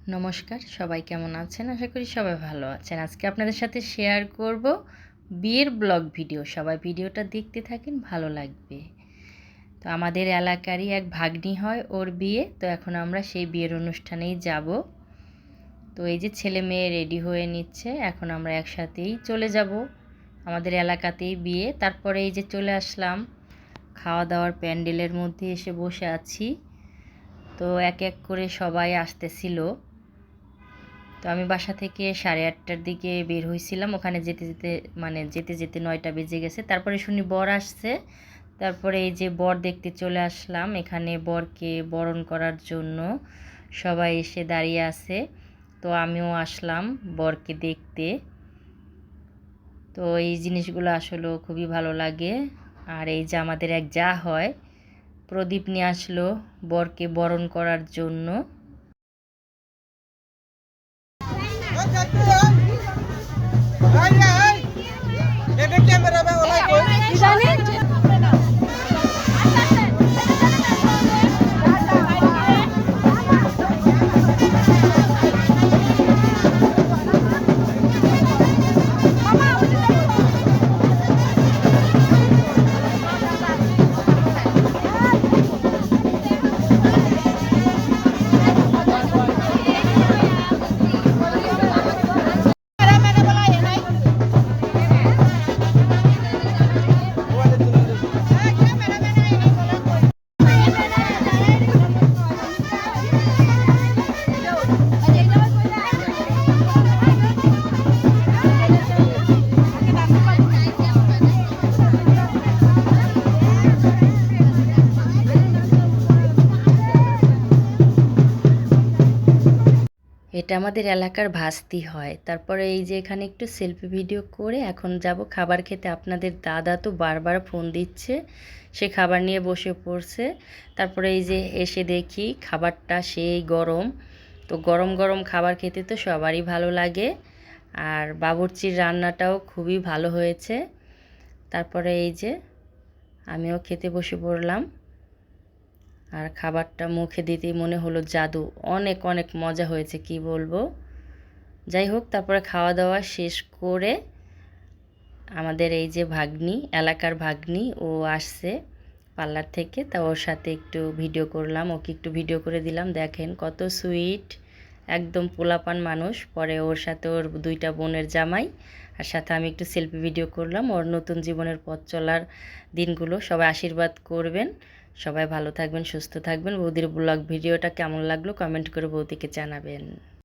নমস্কার, সবাই কেমন আছেন? আশা করি সবাই ভালো আছেন। আজকে আপনাদের সাথে শেয়ার করব বিয়ের ব্লগ ভিডিও। সবাই ভিডিওটা দেখতে থাকেন, ভালো লাগবে। তো আমাদের এলাকারই এক ভাগ্নি হয়, ওর বিয়ে। তো এখন আমরা সেই বিয়ের অনুষ্ঠানেই যাব। তো এই যে ছেলে মেয়ে রেডি হয়ে নিচ্ছে, এখন আমরা একসাথেই চলে যাব। আমাদের এলাকাতেই বিয়ে। তারপরে এই যে চলে আসলাম খাওয়া দাওয়ার প্যান্ডেলের মধ্যে, এসে বসে আছি। তো এক এক করে সবাই আসতেছিল। তো আমি বাসা থেকে 8:30টার দিকে বের হয়েছিলাম। ওখানে যেতে যেতে 9টা বেজে গেছে। তারপরে শুনি বর আসছে। তারপরে এই যে বর দেখতে চলে আসলাম। এখানে বরকে বরণ করার জন্য সবাই এসে দাঁড়িয়ে আছে। তো আমিও আসলাম বরকে দেখতে। তো এই জিনিসগুলো আসলে খুবই ভালো লাগে। আর এই যে আমাদের এক যা হয়, প্রদীপ নিয়ে আসলো বরকে বরণ করার জন্য। এটা আমাদের এলাকার ভাস্তি হয়। তারপরে এই যে এখানে একটু সেলফি ভিডিও করে এখন যাব খাবার খেতে। আপনাদের দাদা তো বারবার ফোন দিচ্ছে, সে খাবার নিয়ে বসে পড়ছে। তারপরে এই যে এসে দেখি খাবারটা সেই গরম। তো গরম গরম খাবার খেতে তো সবারই ভালো লাগে। আর বাবুর্চির রান্নাটাও খুবই ভালো হয়েছে। তারপরে এই যে আমিও খেতে বসে পড়লাম। আর খাবারটা মুখে দিতেই মনে হলো জাদু। অনেক অনেক মজা হয়েছে, কি বলবো। যাই হোক, তারপরে খাওয়া দাওয়া শেষ করে আমাদের এই যে ভাগ্নি, এলাকার ভাগ্নি, ও আসছে পার্লার থেকে। তা ওর সাথে একটু ভিডিও করলাম, ওকে একটু ভিডিও করে দিলাম। দেখেন কত সুইট, একদম পোলাপান মানুষ। পরে ওর সাথে ওর 2টা বোনের জামাই, আর সাথে আমি একটু সেলফি ভিডিও করলাম ওর নতুন জীবনের পথ চলার দিনগুলো। সবাই আশীর্বাদ করবেন, সবাই ভালো থাকবেন, সুস্থ থাকবেন। বৌদির ব্লগ ভিডিওটা কেমন লাগলো কমেন্ট করে বৌদিকে জানাবেন।